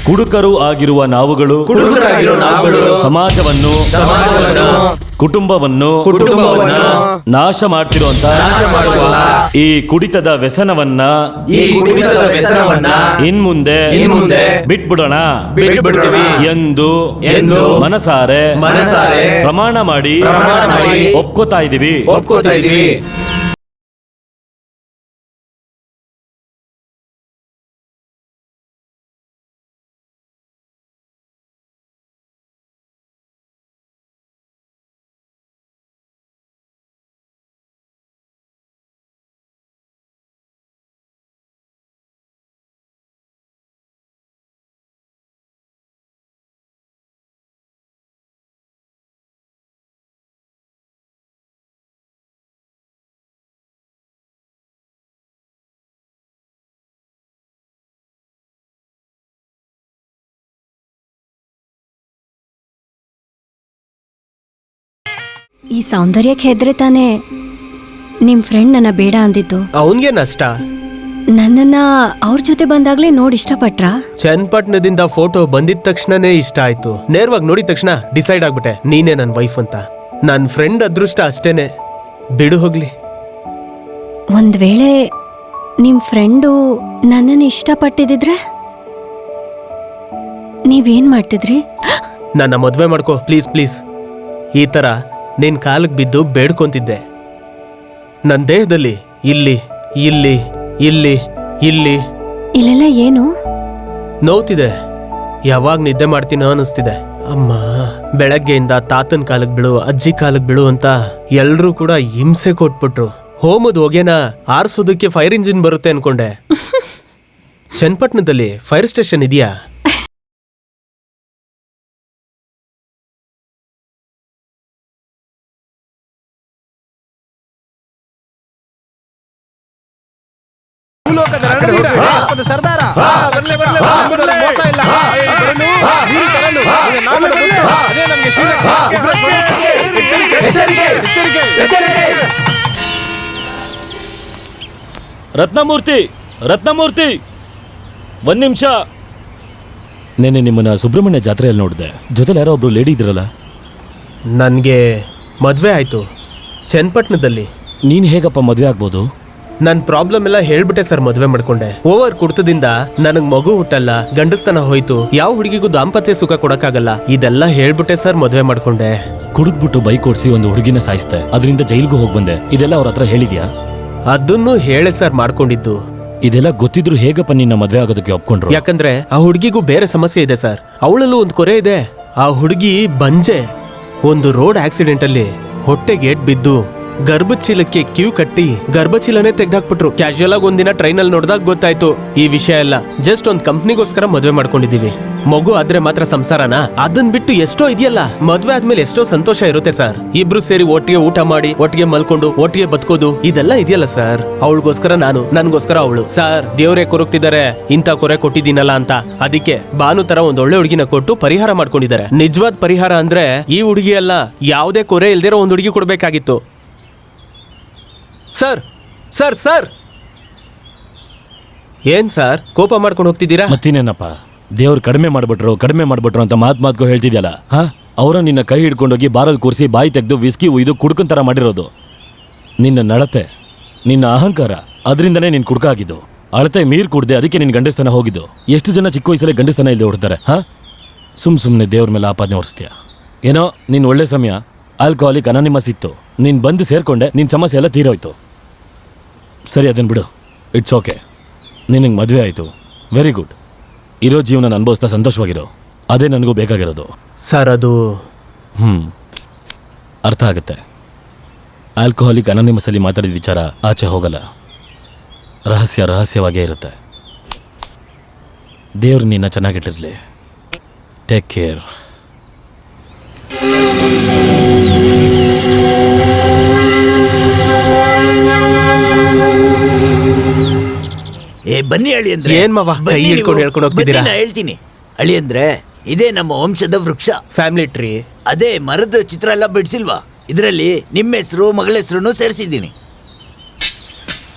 ಕುಡುಕರು ಆಗಿರುವ ನಾವುಗಳು ಸಮಾಜವನ್ನು ಕುಟುಂಬವನ್ನು ನಾಶ ಮಾಡ್ತಿರುವಂತ ಈ ಕುಡಿತದ ವ್ಯಸನವನ್ನ ಇನ್ಮುಂದೆ ಬಿಟ್ಬಿಡೋಣ ಎಂದು ಮನಸಾರೆ ಪ್ರಮಾಣ ಮಾಡಿ ಒಪ್ಕೋತಾ ಇದೀವಿ. ಈ ಸೌಂದರ್ಯಕ್ಕೆ ಹೆದ್ರೆ ತಾನೇ ನಿಮ್ ಫ್ರೆಂಡ್ ನನ್ನ ಬೇಡ ಅಂದಿದ್ದು. ಅವನ್ಗೆ ನಷ್ಟ. ನನ್ನನ್ನ ಅವ್ರ ಜೊತೆ ಬಂದಾಗ್ಲೇ ನೋಡಿ ಇಷ್ಟಪಟ್ರಾ? ಚನ್ನಪಟ್ಟಣದಿಂದ ಫೋಟೋ ಬಂದಿದ ತಕ್ಷಣನೇ ಇಷ್ಟ ಆಯ್ತು. ನೇರವಾಗಿ ನೋಡಿದ ತಕ್ಷಣ ಡಿಸೈಡ್ ಆಗ್ಬಿಟ್ಟೆ ನೀನೇ ನನ್ನ ವೈಫ್ ಅಂತ. ನನ್ನ ಫ್ರೆಂಡ್ ಅದೃಷ್ಟ ಅಷ್ಟೇನೆ, ಬಿಡು ಹೋಗ್ಲಿ. ಒಂದ್ ವೇಳೆ ನಿಮ್ ಫ್ರೆಂಡು ನನ್ನನ್ನು ಇಷ್ಟಪಟ್ಟಿದ್ರೆ ನೀವೇನ್ ಮಾಡ್ತಿದ್ರಿ? ನನ್ನ ಮದ್ವೆ ಮಾಡ್ಕೋ ಪ್ಲೀಸ್ ಪ್ಲೀಸ್. ಈ ತರ ನಿನ್ ಕಾಲಕ್ಕೆ ಬಿದ್ದು ಬೇಡ್ಕೊಂತಿದ್ದೆ. ನನ್ನ ದೇಹದಲ್ಲಿ ಇಲ್ಲಿ ಇಲ್ಲಿ ಇಲ್ಲಿ ಇಲ್ಲಿ ಇಲ್ಲೆಲ್ಲ ಏನು ನೋವ್ತಿದೆ. ಯಾವಾಗ ನಿದ್ದೆ ಮಾಡ್ತೀನೋ ಅನಿಸ್ತಿದೆ. ಅಮ್ಮ ಬೆಳಗ್ಗೆಯಿಂದ ತಾತನ ಕಾಲಕ್ಕೆ ಬೀಳು, ಅಜ್ಜಿ ಕಾಲಕ್ಕೆ ಬೀಳು ಅಂತ ಎಲ್ರೂ ಕೂಡ ಹಿಂಸೆ ಕೊಟ್ಬಿಟ್ರು. ಹೋಮದ ಹೊಗೆನ ಆರಿಸೋದಕ್ಕೆ ಫೈರ್ ಇಂಜಿನ್ ಬರುತ್ತೆ ಅನ್ಕೊಂಡೆ. ಚನ್ನಪಟ್ಟಣದಲ್ಲಿ ಫೈರ್ ಸ್ಟೇಷನ್ ಇದೆಯಾ? ಸರ್ದಾರ ರತ್ನಮೂರ್ತಿ, ರತ್ನಮೂರ್ತಿ, ಒಂದ್ ನಿಮಿಷ. ನೆನ್ನೆ ನಿಮ್ಮನ್ನ ಸುಬ್ರಹ್ಮಣ್ಯ ಜಾತ್ರೆಯಲ್ಲಿ ನೋಡಿದೆ. ಜೊತೆಲಿ ಯಾರೋ ಒಬ್ರು ಲೇಡಿ ಇದ್ರಲ್ಲ? ನನಗೆ ಮದುವೆ ಆಯ್ತು ಚನ್ನಪಟ್ಟಣದಲ್ಲಿ. ನೀನ್ ಹೇಗಪ್ಪ ಮದುವೆ ಆಗ್ಬೋದು? ನನ್ನ ಪ್ರಾಬ್ಲಮ್ ಎಲ್ಲ ಹೇಳ್ಬಿಟ್ಟೆ ಸರ್, ಮದುವೆ ಮಾಡ್ಕೊಂಡೆ. ಓವರ್ ಕುಡ್ತದಿಂದ ನನಗ್ ಮಗು ಹುಟ್ಟಲ್ಲ, ಗಂಡಸ್ತನ ಹೋಯ್ತು, ಯಾವ ಹುಡುಗಿಗೂ ದಾಂಪತ್ಯ ಸುಖ ಕೊಡಕ್ಕಾಗಲ್ಲ, ಇದೆಲ್ಲ ಹೇಳ್ಬಿಟ್ಟೆ ಸರ್ ಮದುವೆ ಮಾಡ್ಕೊಂಡೆ. ಕುಡಿದ್ಬಿಟ್ಟು ಬೈಕ್ ಓಡಿಸಿ ಒಂದು ಹುಡುಗಿನ ಸಾಯಿಸ್ತೆ, ಅದರಿಂದ ಜೈಲ್ಗೂ ಹೋಗಿ ಬಂದೆ. ಇದೆಲ್ಲ ಅವ್ರ ಹತ್ರ ಹೇಳಿದ್ಯಾ? ಅದನ್ನು ಹೇಳೆ ಸರ್ ಮಾಡ್ಕೊಂಡಿದ್ದು. ಇದೆಲ್ಲ ಗೊತ್ತಿದ್ರು ಹೇಗಪ್ಪ ನಿನ್ನ ಮದುವೆ ಆಗೋದಕ್ಕೆ ಒಪ್ಕೊಂಡ್ರು? ಯಾಕಂದ್ರೆ ಆ ಹುಡುಗಿಗೂ ಬೇರೆ ಸಮಸ್ಯೆ ಇದೆ ಸರ್. ಅವಳಲ್ಲೂ ಒಂದು ಕೊರೆ ಇದೆ. ಆ ಹುಡುಗಿ ಬಂಜೆ ಒಂದು ರೋಡ್ ಆಕ್ಸಿಡೆಂಟ್ ಅಲ್ಲಿ ಹೊಟ್ಟೆಗೆ ಬಿದ್ದು ಗರ್ಭಚೀಲಕ್ಕೆ ಕ್ಯೂ ಕಟ್ಟಿ ಗರ್ಭಚೀಲನೇ ತೆಗ್ದಾಕ್ಬಿಟ್ರು. ಕ್ಯಾಶುಯಲ್ ಆಗಿ ಒಂದಿನ ಟ್ರೈನ್ ಅಲ್ಲಿ ನೋಡಿದಾಗ ಗೊತ್ತಾಯ್ತು ಈ ವಿಷಯ ಎಲ್ಲ. ಜಸ್ಟ್ ಒಂದ್ ಕಂಪ್ನಿಗೋಸ್ಕರ ಮದುವೆ ಮಾಡ್ಕೊಂಡಿದೀವಿ. ಮಗು ಆದ್ರೆ ಮಾತ್ರ ಸಂಸಾರನ? ಅದನ್ ಬಿಟ್ಟು ಎಷ್ಟೋ ಇದೆಯಲ್ಲ, ಮದ್ವೆ ಆದ್ಮೇಲೆ ಎಷ್ಟೋ ಸಂತೋಷ ಇರುತ್ತೆ ಸರ್. ಇಬ್ರು ಸೇರಿ ಒಟ್ಟಿಗೆ ಊಟ ಮಾಡಿ, ಒಟ್ಟಿಗೆ ಮಲ್ಕೊಂಡು, ಒಟ್ಟಿಗೆ ಬದುಕೋದು, ಇದೆಲ್ಲ ಇದೆಯಲ್ಲ ಸರ್. ಅವಳಿಗೋಸ್ಕರ ನಾನು, ನನ್ಗೋಸ್ಕರ ಅವಳು. ಸರ್ ದೇವ್ರೇ ಕೊರಗ್ತಿದ್ದಾರೆ ಇಂಥ ಕೊರೆ ಕೊಟ್ಟಿದ್ದೀನಲ್ಲ ಅಂತ. ಅದಕ್ಕೆ ಭಾನು ತರ ಒಂದ್ ಒಳ್ಳೆ ಹುಡುಗಿನ ಕೊಟ್ಟು ಪರಿಹಾರ ಮಾಡ್ಕೊಂಡಿದ್ದಾರೆ. ನಿಜವಾದ ಪರಿಹಾರ ಅಂದ್ರೆ ಈ ಹುಡುಗಿ ಅಲ್ಲ, ಯಾವುದೇ ಕೊರೆ ಇಲ್ದಿರೋ ಒಂದ್ ಹುಡುಗಿ ಕೊಡ್ಬೇಕಾಗಿತ್ತು. ಸರ್ ಸರ್ ಸರ್ ಏನ್ ಸರ್ ಕೋಪ ಮಾಡ್ಕೊಂಡು ಹೋಗ್ತಿದ್ದೀರಾ? ಮತ್ತಿನೇನಪ್ಪ, ದೇವ್ರು ಕಡಿಮೆ ಮಾಡ್ಬಿಟ್ರು ಅಂತ ಮಾತ್ಗೂ ಹೇಳ್ತಿದ್ಯಲ್ಲ. ಹಾ, ಅವರ ನಿನ್ನ ಕೈ ಹಿಡ್ಕೊಂಡೋಗಿ ಬಾರಲ್ಲಿ ಕೂರಿಸಿ ಬಾಯಿ ತೆಗೆದು ವಿಸ್ಕಿ ಉಯ್ದು ಕುಡ್ಕಂತರ ಮಾಡಿರೋದು. ನಿನ್ನ ನಡತೆ, ನಿನ್ನ ಅಹಂಕಾರ, ಅದರಿಂದನೇ ನೀನ್ ಕುಡ್ಕ ಆಗಿದ್ದು. ಅಳತೆ ಮೀರ್ ಕುಡ್ದೆ, ಅದಕ್ಕೆ ನಿನ್ ಗಂಡಸ್ತನ ಹೋಗಿದ್ದು. ಎಷ್ಟು ಜನ ಚಿಕ್ಕ ವಯಸ್ಸಲ್ಲೇ ಗಂಡಸ್ತನ ಇಲ್ಲದೆ ಹೊಡ್ತಾರೆ. ಹಾ, ಸುಮ್ಮನೆ ದೇವ್ರ ಮೇಲೆ ಆಪಾದನೆ ಹೊರಿಸ್ತೀಯ. ಏನೋ ನಿನ್ ಒಳ್ಳೆ ಸಮಯ ಆಲ್ಕೋಹಾಲಿಕ್ ಅನಾನಿಮಸ್ ಇತ್ತು, ನೀನ್ ಬಂದು ಸೇರ್ಕೊಂಡೆ, ನಿನ್ ಸಮಸ್ಯೆ ಎಲ್ಲ ತೀರೋಯ್ತು. ಸರಿ, ಅದನ್ನ ಬಿಡು, ಇಟ್ಸ್ ಓಕೆ. ನಿನಗೆ ಮದುವೆ ಆಯಿತು, ವೆರಿ ಗುಡ್. ಇರೋ ಜೀವನ ಅನುಭವಿಸ್ತಾ ಸಂತೋಷವಾಗಿರೋ, ಅದೇ ನನಗೂ ಬೇಕಾಗಿರೋದು. ಸರ್ ಅದು ಅರ್ಥ ಆಗುತ್ತೆ. ಆಲ್ಕೋಹಾಲಿಕ್ ಅನಾನಿಮಸಲ್ಲಿ ಮಾತಾಡಿದ ವಿಚಾರ ಆಚೆ ಹೋಗಲ್ಲ, ರಹಸ್ಯವಾಗೇ ಇರುತ್ತೆ. ದೇವ್ರು ನಿನ್ನ ಚೆನ್ನಾಗಿಟ್ಟಿರಲಿ. Take care. ಬನ್ನಿ ಅಳಿ ಅಂದ್ರೆ. ಏನ್ ಮಾವ ಕೈ ಹಿಡ್ಕೊಂಡು ಹೇಳ್ಕೊಂಡು ಹೋಗ್ತಿದ್ದೀರಾ? ಹೇಳ್ತೀನಿ ಅಳಿ ಅಂದ್ರೆ, ಇದೇ ನಮ್ಮ ವಂಶದ ವೃಕ್ಷ, ಫ್ಯಾಮಿಲಿ ಟ್ರೀ. ಅದೇ ಮರದ ಚಿತ್ರ ಎಲ್ಲ ಬಿಡಿಸಿಲ್ವಾ? ಇದರಲ್ಲಿ ನಿಮ್ಮ ಹೆಸರು, ಮಗಳ ಹೆಸರು ಸೇರಿಸಿದ್ದೀನಿ.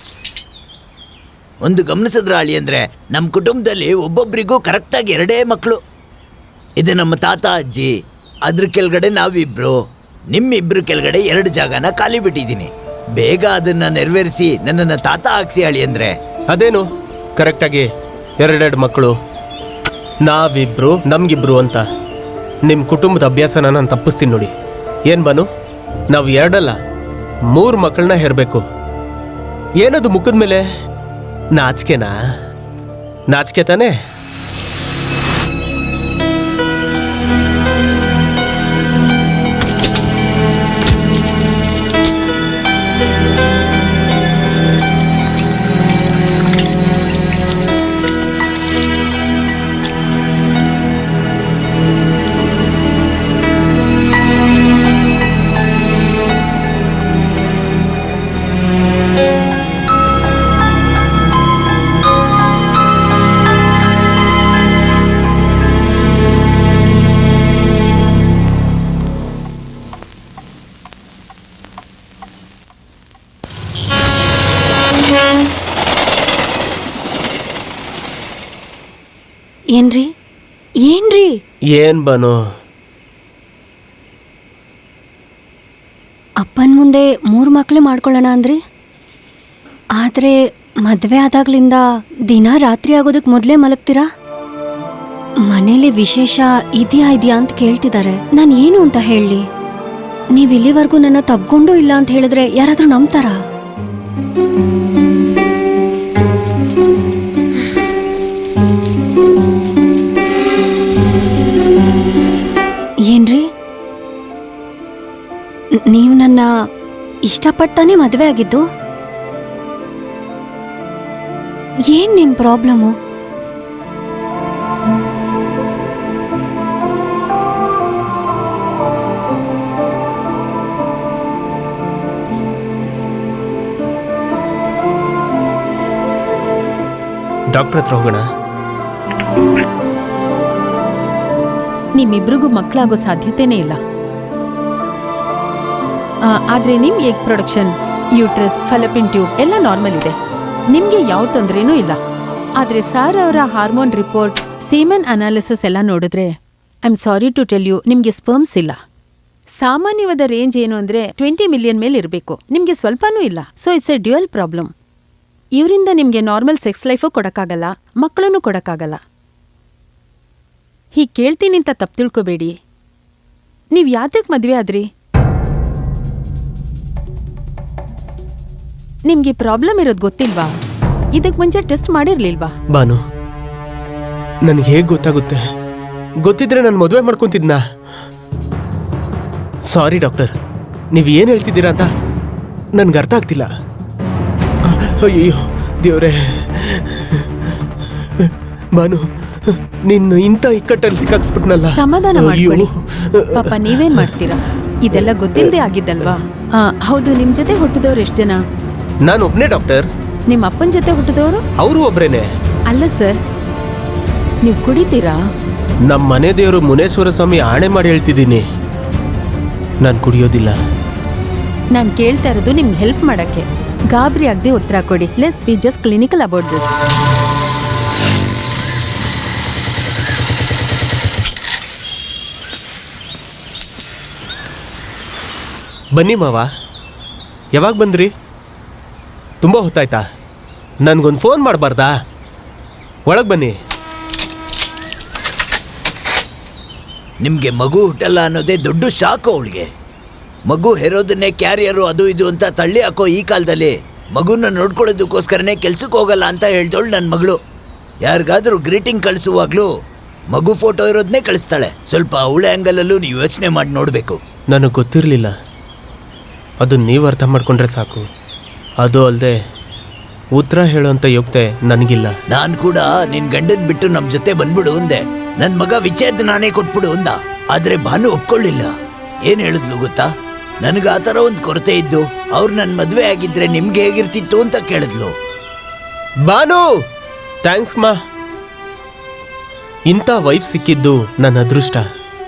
ಒಂದು ಗಮನಿಸಿದ್ರ ಅಳಿಯಂದ್ರೆ ನಮ್ಮ ಕುಟುಂಬದಲ್ಲಿ ಒಬ್ಬೊಬ್ರಿಗೂ ಕರೆಕ್ಟಾಗಿ 2 ಮಕ್ಕಳು. ಇದು ನಮ್ಮ ತಾತ ಅಜ್ಜಿ, ಅದ್ರ ಕೆಳಗಡೆ ನಾವಿಬ್ರು, ನಿಮ್ಮಿಬ್ರು ಕೆಳಗಡೆ 2 ಜಾಗನ ಖಾಲಿ ಬಿಟ್ಟಿದ್ದೀನಿ. ಬೇಗ ಅದನ್ನ ನೆರವೇರಿಸಿ ನನ್ನನ್ನು ತಾತ ಹಾಕ್ಸಿ ಅಳಿಯಂದ್ರೆ. ಅದೇನು ಕರೆಕ್ಟಾಗಿ 2 ಮಕ್ಕಳು, ನಾವಿಬ್ರು ನಮ್ಗಿಬ್ರು ಅಂತ ನಿಮ್ಮ ಕುಟುಂಬದ ಅಭ್ಯಾಸನ ನಾನು ತಪ್ಪಿಸ್ತೀನಿ ನೋಡಿ. ಏನು ಬಾನು, ನಾವು 2 ಅಲ್ಲ 3 ಮಕ್ಕಳನ್ನ ಹೆರಬೇಕು. ಏನದು ಮುಖದ ಮೇಲೆ ನಾಚಿಕೆನಾ? ನಾಚಿಕೆ ತಾನೇ? ಏನ್ರಿ ಏನ್ರಿ ಏನ್ ಬಾನು? ಅಪ್ಪನ ಮುಂದೆ 3 ಮಕ್ಳು ಮಾಡ್ಕೊಳ್ಳೋಣ ಅಂದ್ರಿ, ಆದ್ರೆ ಮದ್ವೆ ಆದಾಗ್ಲಿಂದ ದಿನ ರಾತ್ರಿ ಆಗೋದಕ್ಕೆ ಮೊದಲೇ ಮಲಗ್ತೀರಾ. ಮನೇಲಿ ವಿಶೇಷ ಇದೆಯಾ ಅಂತ ಕೇಳ್ತಿದ್ದಾರೆ. ನಾನು ಏನು ಅಂತ ಹೇಳಲಿ? ನೀವು ಇಲ್ಲಿವರೆಗೂ ನನ್ನ ತಬ್ಕೊಂಡೂ ಇಲ್ಲ ಅಂತ ಹೇಳಿದ್ರೆ ಯಾರಾದ್ರೂ ನಂಬ್ತಾರಾ? ಏನ್ರಿ, ನೀವು ನನ್ನ ಇಷ್ಟಪಟ್ಟಾನೆ ಮದುವೆ ಆಗಿದ್ದು? ಏನ್ ನಿಮ್ ಪ್ರಾಬ್ಲಮ್ಮು? ಡಾಕ್ಟರ್ ಹತ್ರ ಹೋಗೋಣ. ನಿಮ್ಮಿಬ್ರಿಗೂ ಮಕ್ಕಳಾಗೋ ಸಾಧ್ಯತೆನೇ ಇಲ್ಲ. ಆದರೆ ನಿಮ್ಮ ಎಗ್ ಪ್ರೊಡಕ್ಷನ್, ಯೂಟ್ರಸ್, ಫಲಪಿನ್ ಟ್ಯೂಬ್ ಎಲ್ಲ ನಾರ್ಮಲ್ ಇದೆ. ನಿಮಗೆ ಯಾವ ತೊಂದರೆನೂ ಇಲ್ಲ. ಆದರೆ ಸಾರ್ ಅವರ ಹಾರ್ಮೋನ್ ರಿಪೋರ್ಟ್, ಸೀಮನ್ ಅನಾಲಿಸಿಸ್ ಎಲ್ಲ ನೋಡಿದ್ರೆ I am sorry to tell you, ನಿಮಗೆ ಸ್ಪರ್ಮ್ಸ್ ಇಲ್ಲ. ಸಾಮಾನ್ಯವಾದ ರೇಂಜ್ ಏನು ಅಂದರೆ 20 ಮಿಲಿಯನ್ ಮೇಲೆ ಇರಬೇಕು. ನಿಮಗೆ ಸ್ವಲ್ಪನೂ ಇಲ್ಲ. So it's A dual problem. ಇವರಿಂದ ನಿಮಗೆ ನಾರ್ಮಲ್ ಸೆಕ್ಸ್ ಲೈಫು ಕೊಡೋಕ್ಕಾಗಲ್ಲ, ಮಕ್ಕಳನ್ನು ಕೊಡೋಕ್ಕಾಗಲ್ಲ. ಹೀಗೆ ಕೇಳ್ತೀನಿ ಅಂತ ತಪ್ಪು ತಿಳ್ಕೊಬೇಡಿ. ನೀವು ಯಾತಕ್ಕೆ ಮದುವೆ ಆದ್ರಿ? ನಿಮ್ಗೆ ಪ್ರಾಬ್ಲಮ್ ಇರೋದು ಗೊತ್ತಿಲ್ವಾ? ಇದಕ್ಕೆ ಮುಂಚೆ ಟೆಸ್ಟ್ ಮಾಡಿರ್ಲಿಲ್ವಾ? ಬಾನು, ನನಗೆ ಹೇಗೆ ಗೊತ್ತಾಗುತ್ತೆ? ಗೊತ್ತಿದ್ರೆ ನಾನು ಮದುವೆ ಮಾಡ್ಕೊತಿದ್ನಾ? ಸಾರಿ ಡಾಕ್ಟರ್, ನೀವು ಏನು ಹೇಳ್ತಿದ್ದೀರಾ ಅಂತ ನನ್ಗೆ ಅರ್ಥ ಆಗ್ತಿಲ್ಲ. ಅಯ್ಯೋ ದೇವ್ರೆ, ಬಾನು ನಿನ್ನ ಇಂಥ ಇಕ್ಕಟ್ಟಲ್ಲಿ ಸಿಕ್ಕಾಕ್ಸ್ಬಿಟ್ನಲ್ಲ. ಸಮಾಧಾನ ಮಾಡ್ಕೊಳ್ಳಿ. ಪಾಪ ನೀವೇನ್ ಮಾಡ್ತೀರಾ? ಇದೆಲ್ಲ ಗೊತ್ತಿಲ್ಲದೆ ಆಗಿದ್ದಲ್ವಾ? ಹೌದು, ನಿಮ್ ಜೊತೆ ಹುಟ್ಟಿದವ್ರು ಎಷ್ಟು ಜನ? ನಾನು ಒಬ್ನೇ ಡಾಕ್ಟರ್. ನಿಮ್ಮ ಅಪ್ಪನ ಜೊತೆ ಹುಟ್ಟಿದವರು? ಅವರು ಒಬ್ರೇನೆ. ಅಲ್ಲ ಸರ್, ನೀವು ಕುಡಿತೀರಾ? ನಮ್ಮ ಮನೆ ದೇವರು ಮುನೇಶ್ವರ ಸ್ವಾಮಿ ಆಣೆ ಮಾಡಿ ಹೇಳ್ತಿದ್ದೀನಿ, ನಾನು ಕುಡಿಯೋದಿಲ್ಲ. ನಾನು ಕೇಳ್ತಾ ಇರೋದು ನಿಮ್ಗೆ ಹೆಲ್ಪ್ ಮಾಡಕ್ಕೆ. ಗಾಬರಿ ಆಗದೆ ಉತ್ತರ ಕೊಡಿ. Let's be just clinical about this. ಬನ್ನಿ ಮಾವ, ಯಾವಾಗ ಬಂದ್ರಿ? ತುಂಬ ಹೊತ್ತಾಯ್ತಾ? ನನಗೊಂದು ಫೋನ್ ಮಾಡಬಾರ್ದಾ? ಒಳಗೆ ಬನ್ನಿ. ನಿಮ್ಗೆ ಮಗು ಹುಟ್ಟಲ್ಲ ಅನ್ನೋದೇ ದೊಡ್ಡ ಶಾಕು ಅವಳಿಗೆ. ಮಗು ಹೆರೋದನ್ನೇ ಕ್ಯಾರಿಯರು ಅದು ಇದು ಅಂತ ತಳ್ಳಿ ಹಾಕೋ ಈ ಕಾಲದಲ್ಲಿ ಮಗುನ ನೋಡ್ಕೊಳ್ಳೋದಕ್ಕೋಸ್ಕರನೇ ಕೆಲ್ಸಕ್ಕೆ ಹೋಗಲ್ಲ ಅಂತ ಹೇಳ್ದವಳು ನನ್ನ ಮಗಳು. ಯಾರಿಗಾದ್ರೂ ಗ್ರೀಟಿಂಗ್ ಕಳಿಸುವಾಗ್ಲೂ ಮಗು ಫೋಟೋ ಇರೋದನ್ನೇ ಕಳಿಸ್ತಾಳೆ. ಸ್ವಲ್ಪ ಅವಳ ಆ್ಯಂಗಲಲ್ಲೂ ನೀವು ಯೋಚನೆ ಮಾಡಿ ನೋಡಬೇಕು. ನನಗೆ ಗೊತ್ತಿರಲಿಲ್ಲ. ಅದು ನೀವು ಅರ್ಥ ಮಾಡ್ಕೊಂಡ್ರೆ ಸಾಕು. ಅದು ಅಲ್ಲದೆ ಉತ್ತರ ಹೇಳೋಂಥ ಯೋಗ್ಯತೆ ನನಗಿಲ್ಲ. ನಾನು ಕೂಡ ನಿನ್ನ ಗಂಡನ್ ಬಿಟ್ಟು ನಮ್ಮ ಜೊತೆ ಬಂದ್ಬಿಡು ಅಂದೆ. ನನ್ನ ಮಗ ವಿಚ್ಛೇದ ನಾನೇ ಕೊಟ್ಬಿಡು ಅಂದ. ಆದರೆ ಭಾನು ಒಪ್ಕೊಳ್ಳಿಲ್ಲ. ಏನು ಹೇಳಿದ್ಲು ಗೊತ್ತಾ? ನನಗೆ ಆ ಥರ ಒಂದು ಕೊರತೆ ಇದ್ದು ಅವ್ರು ನನ್ನ ಮದುವೆ ಆಗಿದ್ರೆ ನಿಮ್ಗೆ ಹೇಗಿರ್ತಿತ್ತು ಅಂತ ಕೇಳಿದ್ಲು. ಬಾನು, ಥ್ಯಾಂಕ್ಸ್ ಮಾ. ಇಂಥ ವೈಫ್ ಸಿಕ್ಕಿದ್ದು ನನ್ನ ಅದೃಷ್ಟ.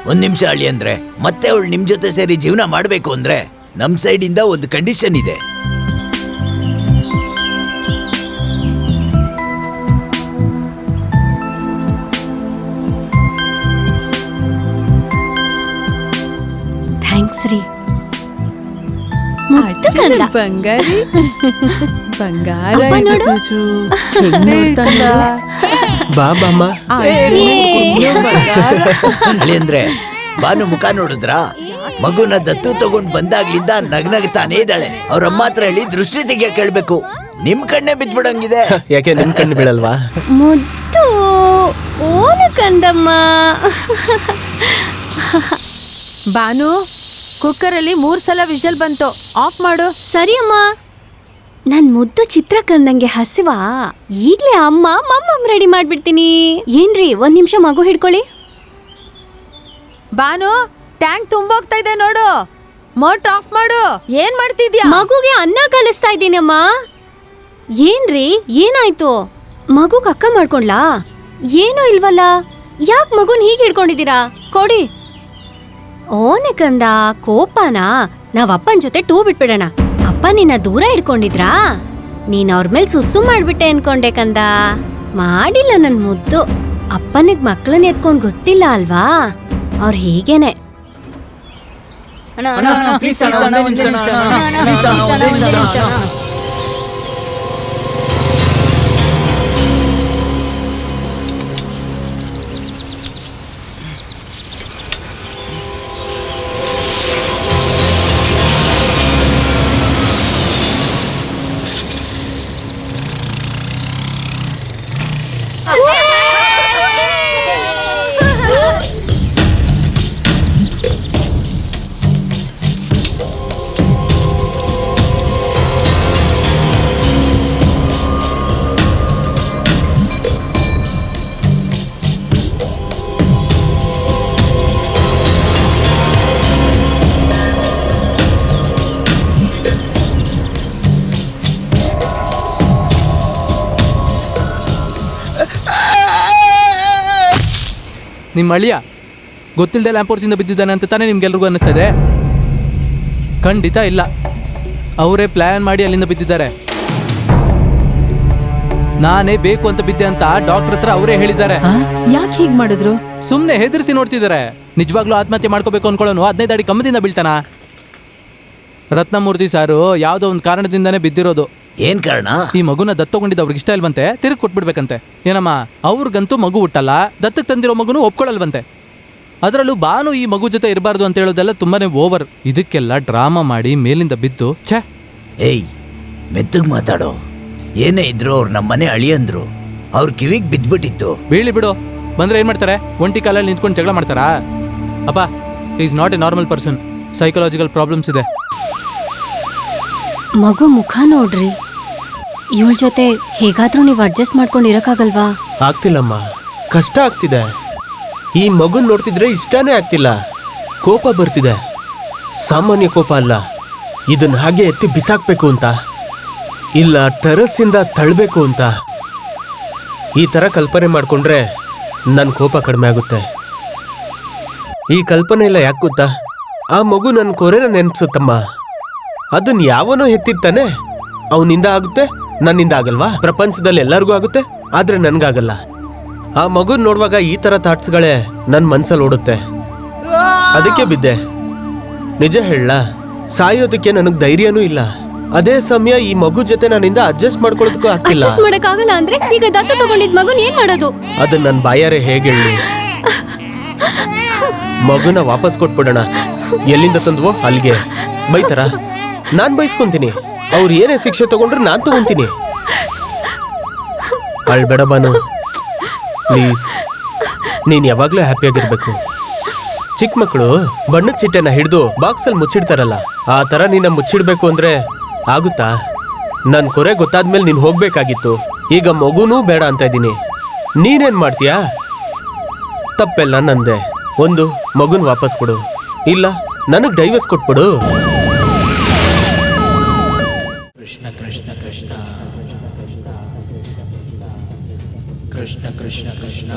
ಒಂದು ನಿಮಿಷ ಅಳಿ ಅಂದ್ರೆ, ಮತ್ತೆ ಅವಳು ನಿಮ್ಮ ಜೊತೆ ಸೇರಿ ಜೀವನ ಮಾಡಬೇಕು ಅಂದ್ರೆ ನಮ್ಮ ಸೈಡಿಂದ ಒಂದು ಕಂಡೀಷನ್ ಇದೆ. ಥ್ಯಾಂಕ್ಸ್ ರೀ. ಮುದ್ದು ಅಜ್ಜನ ಕಂದ. ಬಂಗಾರಿ ಬಂಗಾರ ಅಪ್ಪ ಇದು ನೋಡು. ಚೂಚು. ಹೆಂಗ್ ನೋಡ್ತಾನೆ? ಬಾ ಬಾಮ್ಮ. ಆ, ಚಿನ್ನು ಬಂಗಾರ. ಅಳಿಯಂದ್ರೆ ಬಾನು ಮುಖ ನೋಡಿದ್ರಾ? ಮಗುನ ದತ್ತು ತಗೊಂಡ್ ಬಂದಾಗ್ಲಿಂದ ನಗ್ನಗ್ತಾನೇ ಇದ್ದಾಳೆ. ಅವ್ರಮ್ಮ ಹತ್ರ ಹೇಳಿ ದೃಷ್ಟಿ ತೆಗಿಯಕ್ ಕೇಳ್ಬೇಕು. ನಿಮ್ ಕಣ್ಣೆ ಬಿದ್ಬಿಡಂಗಿದೆ. ಯಾಕೆ ನಿನ್ ಕಣ್ಣು ಬೀಳಲ್ವಾ? ಮುದ್ದು ಓನು ಕಂದಮ್ಮ. ಬಾನು, ಕುಕ್ಕರಲ್ಲಿ 3 ಸಲ ವಿಷಲ್ ಬಂತು, ಆಫ್ ಮಾಡು. ಸರಿ ಅಮ್ಮ. ನನ್ ಮುದ್ದು ಚಿತ್ರ ಕಂದಂಗೆ ಹಸಿವಾ? ಈಗ್ಲೇ ಅಮ್ಮ ಮಮ್ಮಮ್ ರೆಡಿ ಮಾಡ್ಬಿಡ್ತೀನಿ. ಏನ್ರಿ, 1 ನಿಮಿಷ ಮಗು ಹಿಡ್ಕೊಳ್ಳಿ. ಬಾನು, ಟ್ಯಾಂಕ್ ತುಂಬೋಗ್ತಾ ಇದೆ ನೋಡು. ಮೋಟರ್ ಆಫ್ ಮಾಡು. ಏನ್ ಮಾಡ್ತಿದ್ಯಾ? ಮಗುಗೆ ಅನ್ನ ಕಲಿಸ್ತಾ ಇದ್ದೀನಮ್ಮ. ಏನ್ರಿ, ಏನಾಯ್ತು? ಮಗುಗ್ ಅಕ್ಕ ಮಾಡ್ಕೊಂಡ್ಲಾ? ಏನೂ ಇಲ್ವಲ್ಲ, ಯಾಕೆ ಮಗುನ್ ಹೀಗೆ ಹಿಡ್ಕೊಂಡಿದ್ದೀರಾ? ಕೊಡಿ. ಓನೆ ಕಂದ, ಕೋಪನಾ? ನಾವ್ ಅಪ್ಪನ್ ಜೊತೆ ಟೂ ಬಿಟ್ಬಿಡೋಣ. ಅಪ್ಪ ನಿನ್ನ ದೂರ ಹಿಡ್ಕೊಂಡಿದ್ರಾ? ನೀನ್ ಅವ್ರ ಮೇಲೆ ಸುಸ್ಸು ಮಾಡ್ಬಿಟ್ಟೆ ಅನ್ಕೊಂಡೆ ಕಂದ. ಮಾಡಿಲ್ಲ ನನ್ ಮುದ್ದು. ಅಪ್ಪನಿಗ್ ಮಕ್ಳನ್ನ ಎತ್ಕೊಂಡ್ ಗೊತ್ತಿಲ್ಲ ಅಲ್ವಾ? ಅವ್ರ ಹೀಗೇನೆ. ನಿಮ್ಮ ಅಳಿಯ ಗೊತ್ತಿಲ್ಲದೆ ಲ್ಯಾಂಪೋರ್ಸಿಂದ ಬಿದ್ದಿದ್ದಾನೆ ಅಂತ ತಾನೇ ನಿಮ್ಗೆಲ್ರಿಗೂ ಅನ್ನಿಸ್ತಾ ಇದೆ? ಖಂಡಿತ ಇಲ್ಲ, ಅವರೇ ಪ್ಲ್ಯಾನ್ ಮಾಡಿ ಅಲ್ಲಿಂದ ಬಿದ್ದಿದ್ದಾರೆ. ನಾನೇ ಬೇಕು ಅಂತ ಬಿದ್ದೆ ಅಂತ ಡಾಕ್ಟರ್ ಹತ್ರ ಅವರೇ ಹೇಳಿದ್ದಾರೆ. ಯಾಕೆ ಹೀಗ್ ಮಾಡಿದ್ರು? ಸುಮ್ಮನೆ ಹೆದರ್ಸಿ ನೋಡ್ತಿದ್ದಾರೆ. ನಿಜವಾಗ್ಲೂ ಆತ್ಮಹತ್ಯೆ ಮಾಡ್ಕೋಬೇಕು ಅನ್ಕೊಳ್ಳೋನು 15 ಅಡಿ ಕಮ್ಮದಿಂದ ಬೀಳ್ತಾನ? ರತ್ನಮೂರ್ತಿ ಸಾರು ಯಾವುದೋ ಒಂದು ಕಾರಣದಿಂದಾನೇ ಬಿದ್ದಿರೋದು. ಏನ್ ಕಾರಣ? ಈ ಮಗುನ ದತ್ತಗೊಂಡಿದ್ದು ಅವ್ರಿಗೆ ಇಷ್ಟ ಇಲ್ವಂತೆ, ತಿರುಗಿ ಕೊಟ್ಬಿಡ್ಬೇಕಂತೆ. ಏನಮ್ಮ, ಅವ್ರಿಗಂತೂ ಮಗು ಹುಟ್ಟಲ್ಲ, ದತ್ತಕ್ಕೆ ತಂದಿರೋ ಮಗುನು ಒಪ್ಕೊಳ್ಳಲ್ವಂತೆ. ಅದರಲ್ಲೂ ಬಾನು ಈ ಮಗು ಜೊತೆ ಇರಬಾರ್ದು ಅಂತ ಹೇಳೋದೆಲ್ಲ ತುಂಬಾನೇ ಓವರ್. ಇದಕ್ಕೆಲ್ಲ ಡ್ರಾಮಾ ಮಾಡಿ ಮೇಲಿಂದ ಬಿದ್ದು ಛೇ. ಏಯ್, ಮೆತ್ತಗ್ ಮಾತಾಡೋ. ಏನೇ ಇದ್ರು ಅವ್ರು ನಮ್ಮನೆ ಅಳಿಯಂದ್ರು. ಅವ್ರ ಕಿವಿಗ್ ಬಿದ್ಬಿಟ್ಟಿತ್ತು. ಬೀಳಿ ಬಿಡು. ಬಂದ್ರೆ ಏನ್ ಮಾಡ್ತಾರೆ? ಒಂಟಿ ಕಾಲಲ್ಲಿ ನಿಂತ್ಕೊಂಡು ಜಗಳ ಮಾಡ್ತಾರಾ? ಅಪ್ಪ, is not A normal person. Psychological problems ಇದೆ. ಮಗು ಮುಖ ನೋಡ್ರಿ. ಇವಳ ಜೊತೆ ಹೇಗಾದ್ರೂ ನೀವು ಅಡ್ಜಸ್ಟ್ ಮಾಡ್ಕೊಂಡು ಇರಕ್ಕಾಗಲ್ವಾ? ಆಗ್ತಿಲ್ಲಮ್ಮ, ಕಷ್ಟ ಆಗ್ತಿದೆ. ಈ ಮಗುನ್ ನೋಡ್ತಿದ್ರೆ ಇಷ್ಟನೇ ಆಗ್ತಿಲ್ಲ. ಕೋಪ ಬರ್ತಿದೆ. ಸಾಮಾನ್ಯ ಕೋಪ ಅಲ್ಲ, ಇದನ್ನ ಹಾಗೆ ಎತ್ತಿ ಬಿಸಾಕ್ಬೇಕು ಅಂತ, ಇಲ್ಲ ಟೆರಸ್ಸಿಂದ ತಳ್ಳಬೇಕು ಅಂತ. ಈ ಥರ ಕಲ್ಪನೆ ಮಾಡ್ಕೊಂಡ್ರೆ ನನ್ನ ಕೋಪ ಕಡಿಮೆ ಆಗುತ್ತೆ. ಈ ಕಲ್ಪನೆ ಎಲ್ಲ ಯಾಕೆ ಗೊತ್ತಾ? ಆ ಮಗು ನನ್ನ ಕೊರೆನ ನೆನ್ಪಿಸುತ್ತಮ್ಮ. ಅದನ್ನ ಯಾವನೋ ಎತ್ತಿತ್ತಾನೆ, ಅವನಿಂದ ಆಗುತ್ತೆ, ನನ್ನಿಂದ ಆಗಲ್ವಾ? ಪ್ರಪಂಚದಲ್ಲಿ ಎಲ್ಲರಿಗೂ ಆಗುತ್ತೆ, ಆದ್ರೆ ನನ್ಗಾಗಲ್ಲ. ಆ ಮಗುನ್ ನೋಡುವಾಗ ಈ ತರ ಥಾಟ್ಸ್ಗಳೇ ನನ್ನ ಮನ್ಸಲ್ಲಿ ಓಡುತ್ತೆ. ಅದಕ್ಕೆ ಬಿದ್ದೆ. ನಿಜ ಹೇಳ, ಸಾಯೋದಕ್ಕೆ ನನಗ್ ಧೈರ್ಯನೂ ಇಲ್ಲ. ಅದೇ ಸಮಯ ಈ ಮಗು ಜೊತೆ ನನ್ನಿಂದ ಅಡ್ಜಸ್ಟ್ ಮಾಡ್ಕೊಳ್ಳೋದಕ್ಕೂ ಆಗ್ತಿಲ್ಲ. ಅಡ್ಜಸ್ಟ್ ಮಾಡಕ್ಕಾಗಲ್ಲ ಅಂದ್ರೆ ಈಗ ದತ್ತು ತಗೊಂಡಿದ್ ಮಗುನ್ ಏನ್ ಮಾಡೋದು? ಅದನ್ನ ನನ್ನ ಬಾಯಾರೆ ಹೇಗೆ ಹೇಳಿ? ಮಗುನ ವಾಪಸ್ ಕೊಟ್ಬಿಡೋಣ. ಎಲ್ಲಿಂದ ತಂದ್ವೋ ಅಲ್ಲಿಗೆ. ಬೈತಾರ? ನಾನ್ ಬೈಸ್ಕೊಂತೀನಿ. ಅವ್ರು ಏನೇ ಶಿಕ್ಷೆ ತಗೊಂಡ್ರು ನಾನ್ ತಗೊಂತೀನಿ. ಅಳ್ಬೇಡ ಬಾನು, ಪ್ಲೀಸ್. ನೀನ್ ಯಾವಾಗ್ಲೂ ಹ್ಯಾಪಿಯಾಗಿರ್ಬೇಕು. ಚಿಕ್ಕ ಮಕ್ಕಳು ಬಣ್ಣದ ಚಿಟ್ಟೆನ ಹಿಡಿದು ಬಾಕ್ಸಲ್ಲಿ ಮುಚ್ಚಿಡ್ತಾರಲ್ಲ, ಆ ತರ ನಿನ್ನ ಮುಚ್ಚಿಡ್ಬೇಕು ಅಂದ್ರೆ ಆಗುತ್ತಾ? ನನ್ ಕೊರೆ ಗೊತ್ತಾದ್ಮೇಲೆ ನೀನ್ ಹೋಗ್ಬೇಕಾಗಿತ್ತು. ಈಗ ಮಗುನೂ ಬೇಡ ಅಂತ ಇದ್ದೀನಿ. ನೀನೇನ್ ಮಾಡ್ತೀಯಾ? ತಪ್ಪೆಲ್ಲ ನಂದೆ. ಒಂದು, ಮಗುನ್ ವಾಪಸ್ ಕೊಡು, ಇಲ್ಲ ನನಗ್ ಡೈವರ್ಸ್ ಕೊಟ್ಬಿಡು. ಕೃಷ್ಣ ಕೃಷ್ಣ ಕೃಷ್ಣ ಕೃಷ್ಣ ಕೃಷ್ಣ ಕೃಷ್ಣ